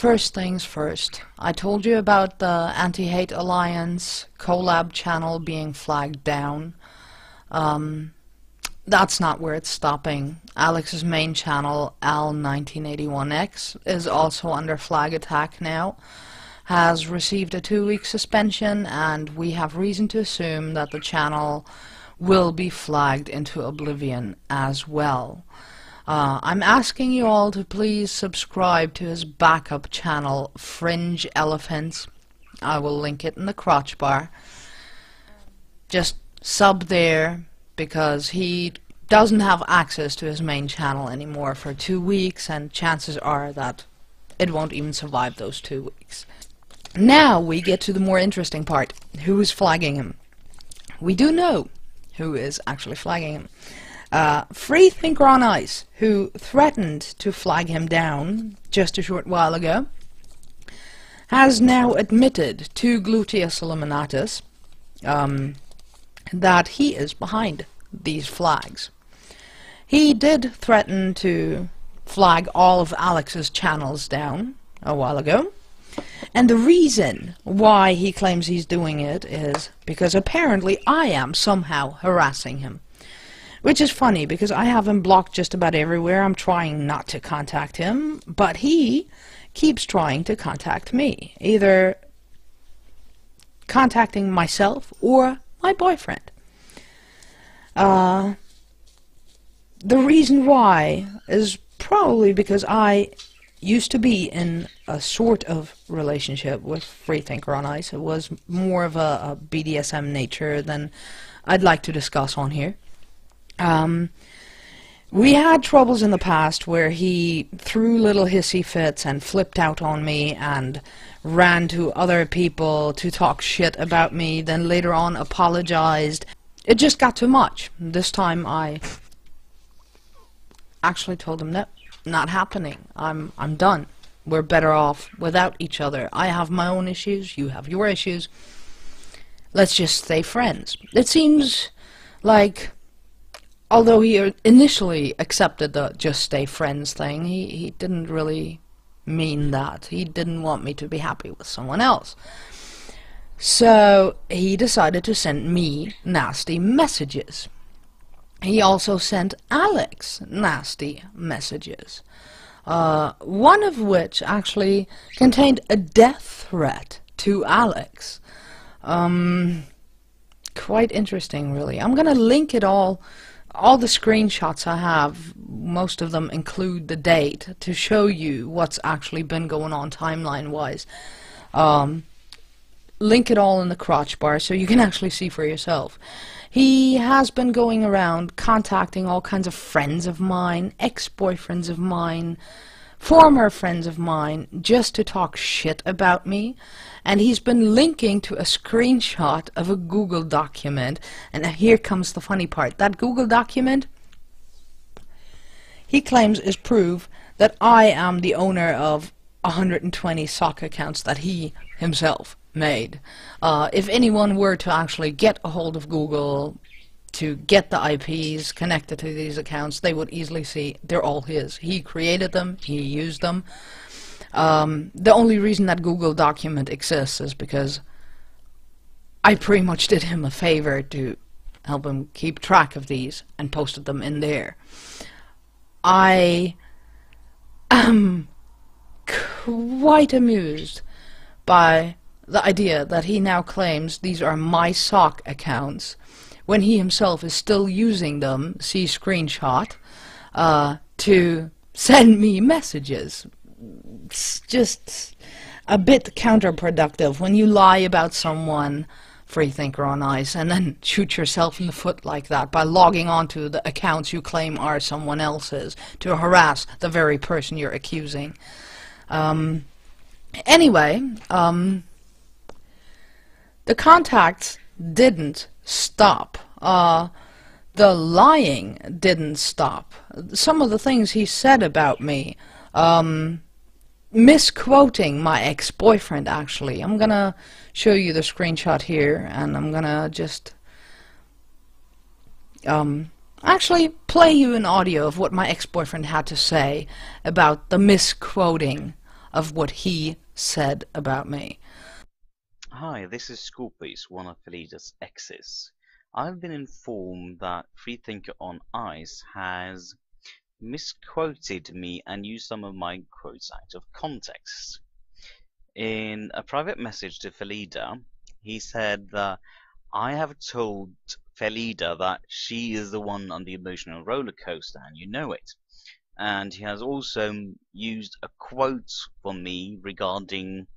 First things first, I told you about the Anti-Hate Alliance collab channel being flagged down. That's not where it's stopping. Alex's main channel, Al1981X, is also under flag attack now, has received a 2-week suspension, and we have reason to assume that the channel will be flagged into oblivion as well. I'm asking you all to please subscribe to his backup channel, Fringe Elephants. I will link it in the crotch bar. Just sub there, because he doesn't have access to his main channel anymore for 2 weeks, and chances are that it won't even survive those 2 weeks. Now we get to the more interesting part. Who is flagging him? We do know who is actually flagging him. Freethinker on Ice, who threatened to flag him down just a short while ago, has now admitted to Gluteus Illuminatus that he is behind these flags. He did threaten to flag all of Alex's channels down a while ago, and the reason why he claims he's doing it is because apparently I am somehow harassing him. Which is funny, because I have him blocked just about everywhere. I'm trying not to contact him, but he keeps trying to contact me, either contacting myself or my boyfriend. The reason why is probably because I used to be in a sort of relationship with Freethinker on Ice. It was more of a BDSM nature than I'd like to discuss on here. We had troubles in the past where he threw little hissy fits and flipped out on me and ran to other people to talk shit about me, then later on apologized. It just got too much. This time I actually told him, no, not happening. I'm done. We're better off without each other. I have my own issues, you have your issues. Let's just stay friends. It seems like, although he initially accepted the just stay friends thing, he didn't really mean that. He didn't want me to be happy with someone else. So he decided to send me nasty messages. He also sent Alex nasty messages. One of which actually contained a death threat to Alex. Quite interesting, really. I'm gonna link it all the screenshots I have. Most of them include the date to show you what's actually been going on timeline-wise. Link it all in the crotch bar so you can actually see for yourself. He has been going around contacting all kinds of friends of mine, ex-boyfriends of mine, former friends of mine, just to talk shit about me. And he's been linking to a screenshot of a Google document. And here comes the funny part. That Google document, he claims, is proof that I am the owner of 120 sock accounts that he himself made. If anyone were to actually get a hold of Google to get the IPs connected to these accounts, they would easily see they're all his. He created them, he used them. The only reason that Google document exists is because I pretty much did him a favor to help him keep track of these and posted them in there. I am quite amused by the idea that he now claims these are my sock accounts when he himself is still using them, see screenshot, to send me messages. It's just a bit counterproductive when you lie about someone, Freethinker on Ice, and then shoot yourself in the foot like that by logging onto the accounts you claim are someone else's to harass the very person you're accusing. Anyway, the contacts didn't stop. The lying didn't stop. Some of the things he said about me, misquoting my ex-boyfriend, actually. I'm gonna show you the screenshot here, and I'm gonna just actually play you an audio of what my ex-boyfriend had to say about the misquoting of what he said about me. Hi, this is Scorpius, one of Felida's exes. I've been informed that Freethinker on Ice has misquoted me and used some of my quotes out of context. In a private message to Felida, he said that I have told Felida that she is the one on the emotional roller coaster and you know it. And he has also used a quote from me regarding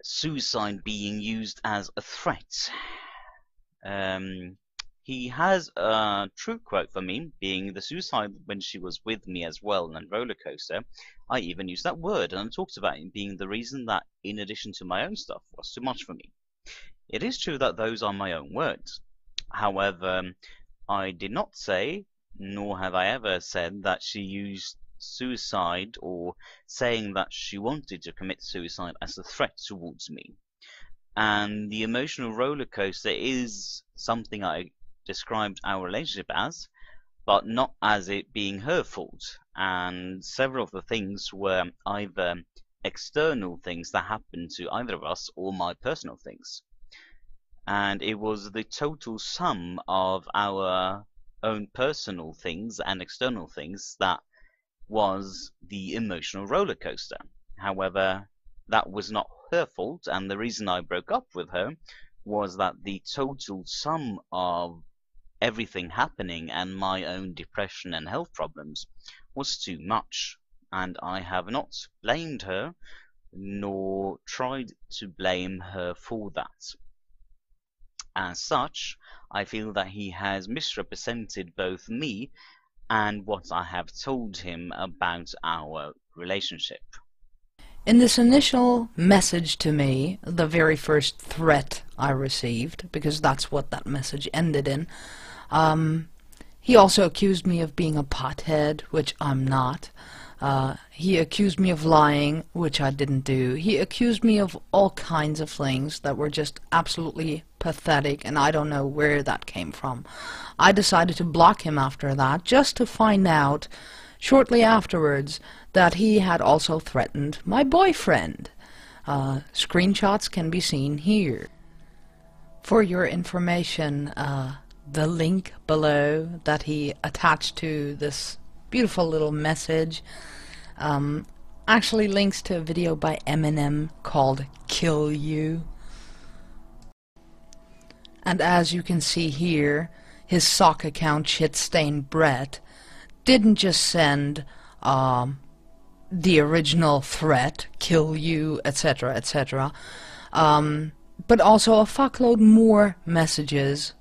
suicide being used as a threat. He has a true quote for me, being the suicide when she was with me as well and roller coaster. I even used that word and I talked about it being the reason that, in addition to my own stuff, was too much for me. It is true that those are my own words. However, I did not say, nor have I ever said, that she used suicide or saying that she wanted to commit suicide as a threat towards me. And the emotional roller coaster is something I described our relationship as, but not as it being her fault. And several of the things were either external things that happened to either of us or my personal things. And it was the total sum of our own personal things and external things that was the emotional roller coaster. However, that was not her fault, and the reason I broke up with her was that the total sum of everything happening and my own depression and health problems was too much, and I have not blamed her nor tried to blame her for that. As such, I feel that he has misrepresented both me and what I have told him about our relationship. In this initial message to me, the very first threat I received, because that's what that message ended in, he also accused me of being a pothead, which I'm not. He accused me of lying, which I didn't do. He accused me of all kinds of things that were just absolutely pathetic, and I don't know where that came from. I decided to block him after that, just to find out shortly afterwards that he had also threatened my boyfriend. Screenshots can be seen here. For your information, the link below that he attached to this beautiful little message actually links to a video by Eminem called Kill You. And as you can see here, his sock account Shitstained Brett didn't just send the original threat, kill you, etc., etc., but also a fuckload more messages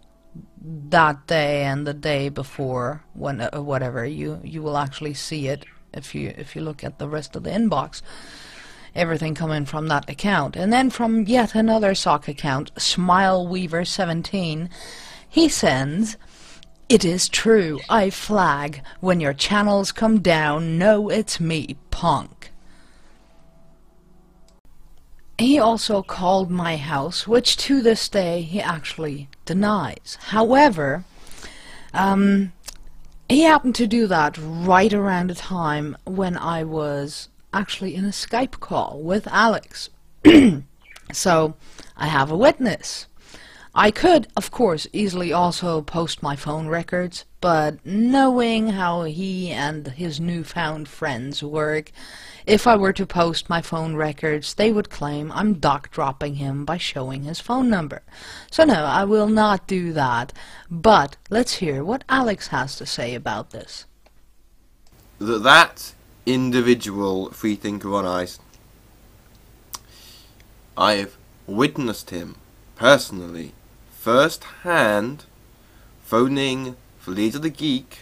that day and the day before, when whatever. You will actually see it if you look at the rest of the inbox. Everything coming from that account. And then from yet another sock account, SmileWeaver17, he sends, "It is true, I flag. When your channels come down, know it's me, punk." He also called my house, which to this day he actually denies. However, he happened to do that right around the time when I was actually in a Skype call with Alex. So, I have a witness. I could, of course, easily also post my phone records, but knowing how he and his newfound friends work, if I were to post my phone records, they would claim I'm doc-dropping him by showing his phone number. So no, I will not do that, but let's hear what Alex has to say about this. That individual freethinker on ice, I've witnessed him personally, first hand, phoning Felida the Geek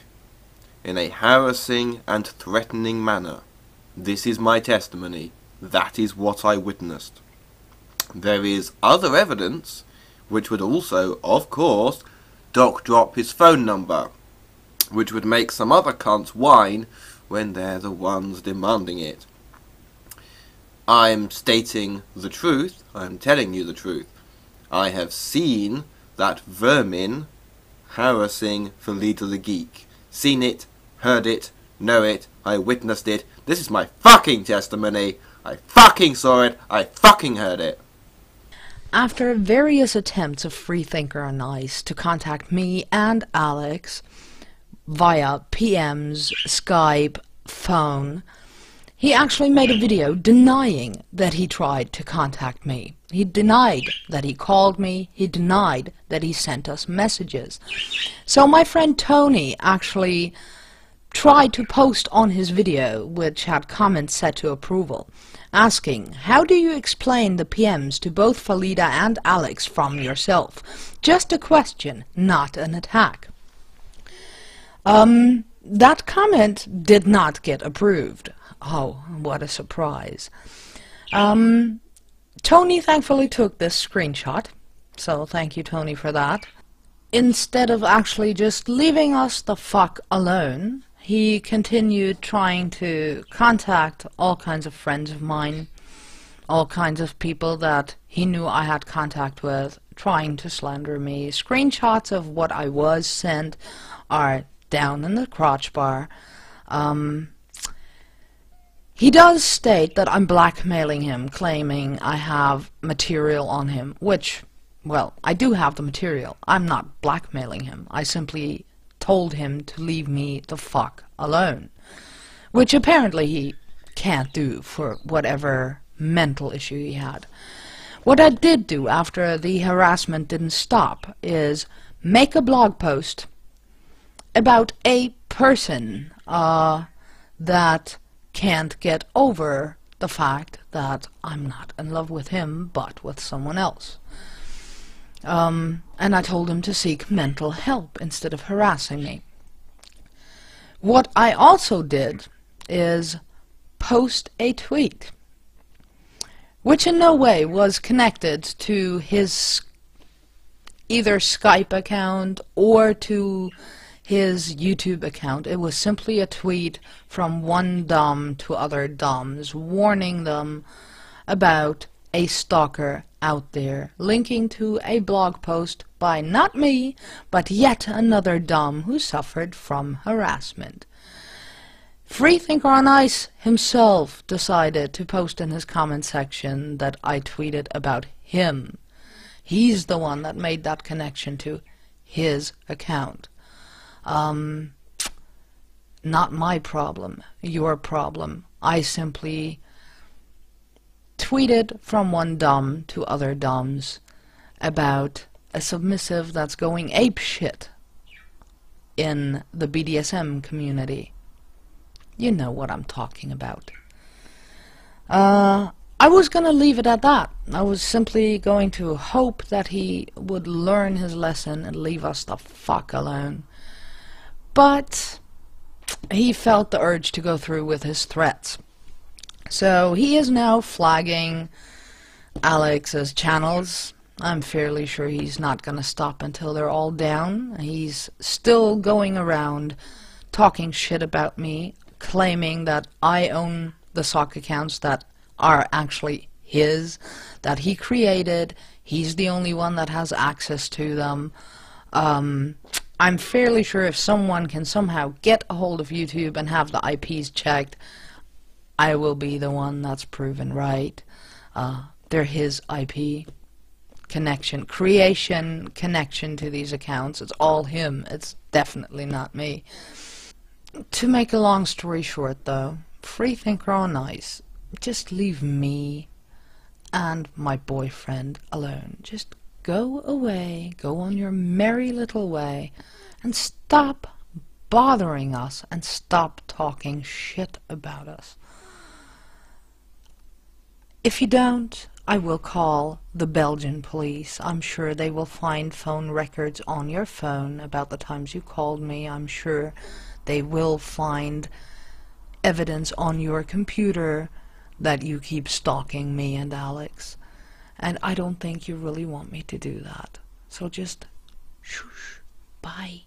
in a harassing and threatening manner. This is my testimony. That is what I witnessed. There is other evidence which would also, of course, doc-drop his phone number, which would make some other cunts whine when they're the ones demanding it. I'm stating the truth. I'm telling you the truth. I have seen that vermin harassing Felida the Geek. Seen it, heard it, know it, I witnessed it. This is my fucking testimony. I fucking saw it. I fucking heard it. After various attempts of Freethinker on Ice to contact me and Alex via PMs, Skype, phone, he actually made a video denying that he tried to contact me. He denied that he called me. He denied that he sent us messages. So my friend Tony actually tried to post on his video, which had comments set to approval, asking, how do you explain the PMs to both Falida and Alex from yourself? Just a question, not an attack. That comment did not get approved. Oh, what a surprise. Tony thankfully took this screenshot, so thank you, Tony, for that. Instead of actually just leaving us the fuck alone, he continued trying to contact all kinds of friends of mine, all kinds of people that he knew I had contact with, trying to slander me. Screenshots of what I was sent are down in the crotch bar. He does state that I'm blackmailing him, claiming I have material on him, which, well, I do have the material. I'm not blackmailing him. I simply told him to leave me the fuck alone, which apparently he can't do for whatever mental issue he had. What I did do after the harassment didn't stop is make a blog post about a person that can't get over the fact that I'm not in love with him but with someone else. And I told him to seek mental help instead of harassing me. What I also did is post a tweet, which in no way was connected to his either Skype account or to his YouTube account. It was simply a tweet from one dom to other doms, warning them about a stalker out there, linking to a blog post by not me, but yet another dom who suffered from harassment. Freethinker on Ice himself decided to post in his comment section that I tweeted about him. He's the one that made that connection to his account. Not my problem, your problem. I simply tweeted from one dom to other doms about a submissive that's going apeshit in the BDSM community. You know what I'm talking about. I was gonna leave it at that. I was simply going to hope that he would learn his lesson and leave us the fuck alone. But he felt the urge to go through with his threats. So he is now flagging Alex's channels. I'm fairly sure he's not going to stop until they're all down. He's still going around talking shit about me, claiming that I own the sock accounts that are actually his, that he created. He's the only one that has access to them. I'm fairly sure if someone can somehow get a hold of YouTube and have the IPs checked, I will be the one that's proven right. They're his IP connection, creation, connection to these accounts. It's all him. It's definitely not me. To make a long story short, though, Freethinker on Ice, just leave me and my boyfriend alone. Just go away, go on your merry little way, and stop bothering us and stop talking shit about us. If you don't, I will call the Belgian police. I'm sure they will find phone records on your phone about the times you called me. I'm sure they will find evidence on your computer that you keep stalking me and Alex. And I don't think you really want me to do that. So just shush. Bye.